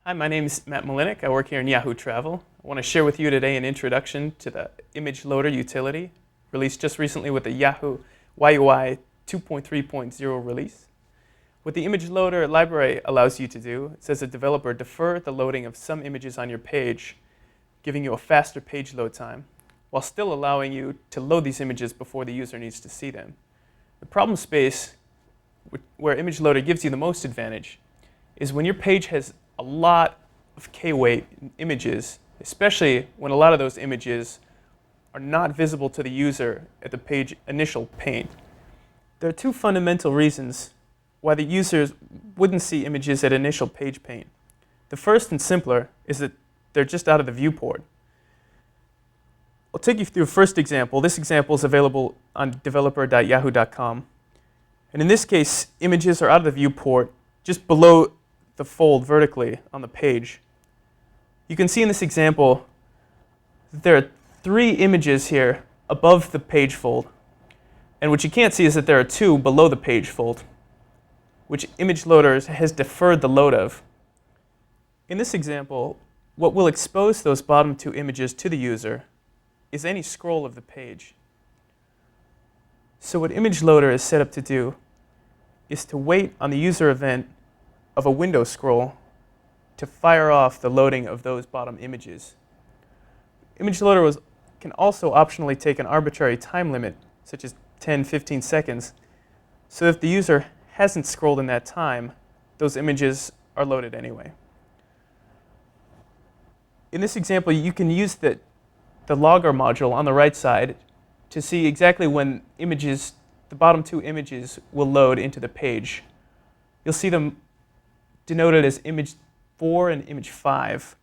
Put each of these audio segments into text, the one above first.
Hi, my name is Matt Mlinac. I work here in Yahoo Travel. I want to share with you today an introduction to the ImageLoader utility, released just recently with the Yahoo YUI 2.3.0 release. What the ImageLoader library allows you to do, it says a developer defer the loading of some images on your page, giving you a faster page load time, while still allowing you to load these images before the user needs to see them. The problem space where ImageLoader gives you the most advantage is when your page has a lot of K-weight images, especially when a lot of those images are not visible to the user at the page initial paint. There are two fundamental reasons why the users wouldn't see images at initial page paint. The first and simpler is that they're just out of the viewport. I'll take you through a first example. This example is available on developer.yahoo.com. And in this case, images are out of the viewport just below the fold vertically on the page. You can see in this example that there are 3 images here above the page fold. And what you can't see is that there are 2 below the page fold, which ImageLoader has deferred the load of. In this example, what will expose those bottom 2 images to the user is any scroll of the page. So what ImageLoader is set up to do is to wait on the user event of a window scroll to fire off the loading of those bottom images. ImageLoader can also optionally take an arbitrary time limit, such as 10, 15 seconds, so that if the user hasn't scrolled in that time, those images are loaded anyway. In this example, you can use the logger module on the right side to see exactly when images, the bottom 2 images, will load into the page. You'll see them denoted as image 4 and image 5.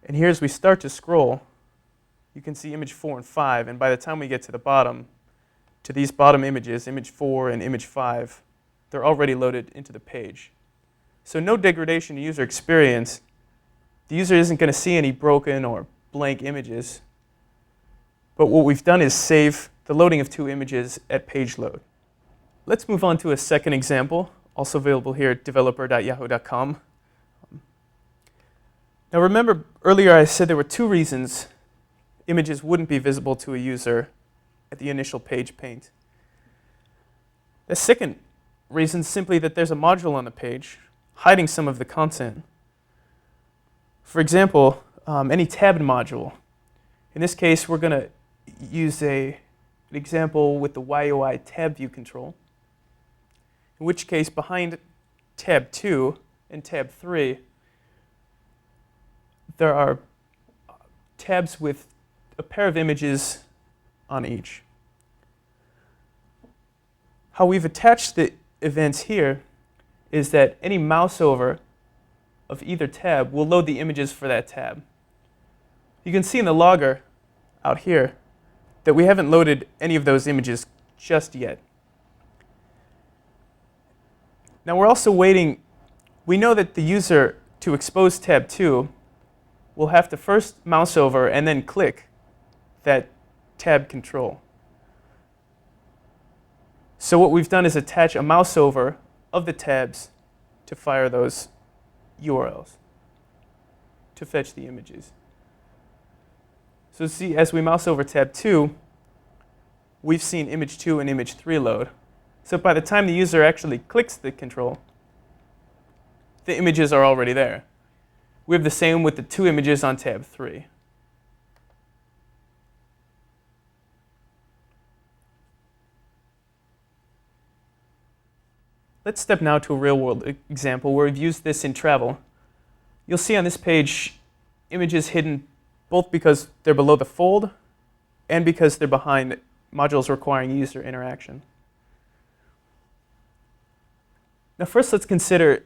And here as we start to scroll, you can see image 4 and 5. And by the time we get to the bottom, to these bottom images, image 4 and image 5, they're already loaded into the page. So no degradation to user experience. The user isn't going to see any broken or blank images. But what we've done is save the loading of 2 images at page load. Let's move on to a second example, also available here at developer.yahoo.com. Now remember, earlier I said there were 2 reasons images wouldn't be visible to a user at the initial page paint. The second reason is simply that there's a module on the page hiding some of the content. For example, any tabbed module. In this case, we're going to use an example with the YUI tab view control, in which case behind tab 2 and tab 3, there are tabs with a pair of images on each. How we've attached the events here is that any mouse over of either tab will load the images for that tab. You can see in the logger out here that we haven't loaded any of those images just yet. Now we're also waiting. We know that the user, to expose tab 2, will have to first mouse over and then click that tab control. So what we've done is attach a mouse over of the tabs to fire those URLs, to fetch the images. So see, as we mouse over tab 2, we've seen image 2 and image 3 load. So by the time the user actually clicks the control, the images are already there. We have the same with the 2 images on tab 3. Let's step now to a real-world example where we've used this in travel. You'll see on this page images hidden both because they're below the fold and because they're behind modules requiring user interaction. Now first let's consider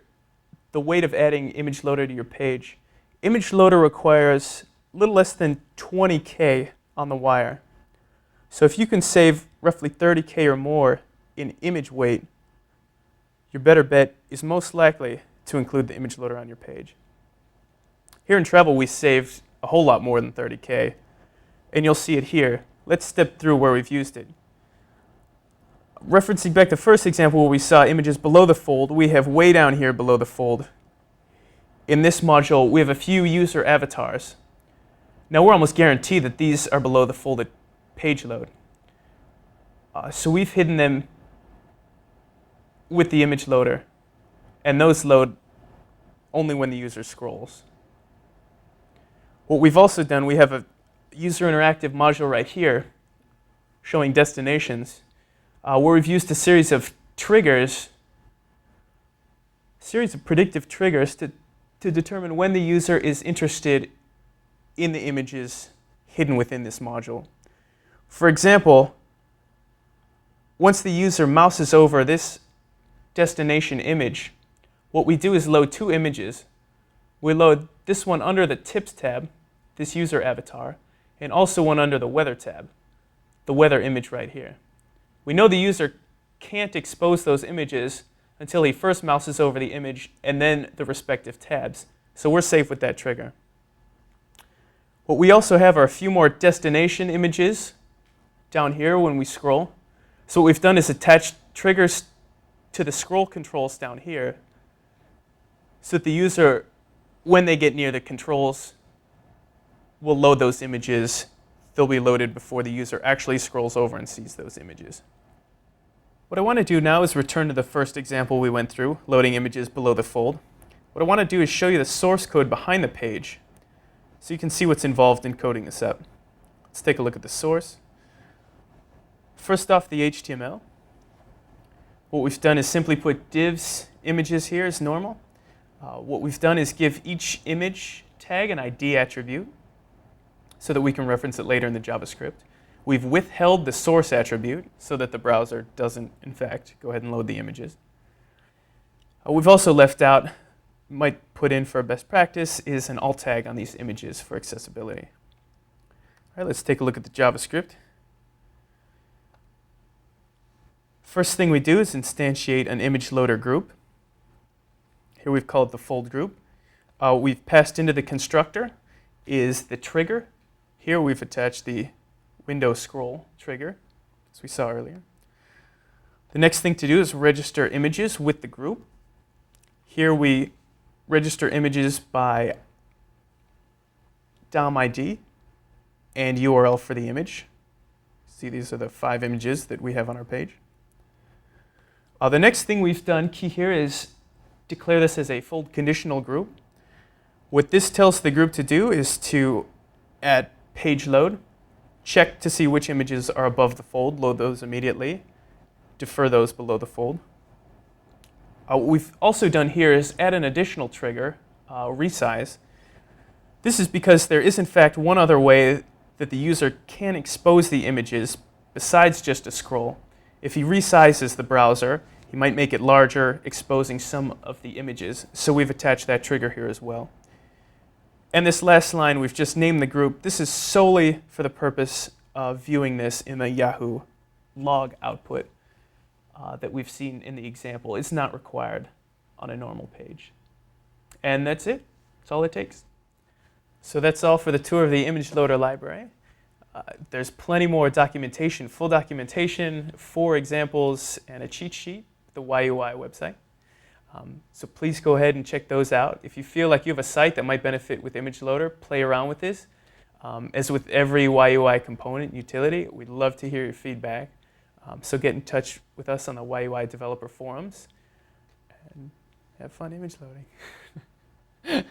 the weight of adding ImageLoader to your page. ImageLoader requires a little less than 20K on the wire. So if you can save roughly 30K or more in image weight, your better bet is most likely to include the ImageLoader on your page. Here in travel we saved a whole lot more than 30K, and you'll see it here. Let's step through where we've used it. Referencing back to the first example where we saw images below the fold, we have way down here below the fold in this module, we have a few user avatars. Now we're almost guaranteed that these are below the folded page load. So we've hidden them with the image loader, and those load only when the user scrolls. What we've also done, we have a user interactive module right here showing destinations, where we've used a series of triggers, predictive triggers to determine when the user is interested in the images hidden within this module. For example, once the user mouses over this destination image, what we do is load two images. We load this one under the Tips tab, this user avatar, and also one under the Weather tab, the weather image right here. We know the user can't expose those images until he first mouses over the image and then the respective tabs. So we're safe with that trigger. What we also have are a few more destination images down here when we scroll. So what we've done is attach triggers to the scroll controls down here so that the user, when they get near the controls, will load those images. They'll be loaded before the user actually scrolls over and sees those images. What I want to do now is return to the first example we went through, loading images below the fold. What I want to do is show you the source code behind the page so you can see what's involved in coding this up. Let's take a look at the source. First off, the HTML. What we've done is simply put divs images here as normal. What we've done is give each image tag an ID attribute so that we can reference it later in the JavaScript. We've withheld the source attribute so that the browser doesn't, in fact, go ahead and load the images. We've also left out, might put in for a best practice, is an alt tag on these images for accessibility. All right, let's take a look at the JavaScript. First thing we do is instantiate an image loader group. Here we've called the fold group. We've passed into the constructor is the trigger. Here we've attached the window scroll trigger, as we saw earlier. The next thing to do is register images with the group. Here we register images by DOM ID and URL for the image. See, these are the 5 images that we have on our page. The next thing we've done key here is declare this as a fold conditional group. What this tells the group to do is to, at page load, check to see which images are above the fold, load those immediately, defer those below the fold. What we've also done here is add an additional trigger, resize. This is because there is in fact one other way that the user can expose the images besides just a scroll. If he resizes the browser, he might make it larger, exposing some of the images. So we've attached that trigger here as well. And this last line, we've just named the group. This is solely for the purpose of viewing this in the Yahoo log output that we've seen in the example. It's not required on a normal page. And that's it. That's all it takes. So that's all for the tour of the image loader library. There's plenty more documentation, full documentation, 4 examples, and a cheat sheet at the YUI website. So please go ahead and check those out. If you feel like you have a site that might benefit with ImageLoader, play around with this. As with every YUI component utility, we'd love to hear your feedback. So get in touch with us on the YUI developer forums and have fun image loading.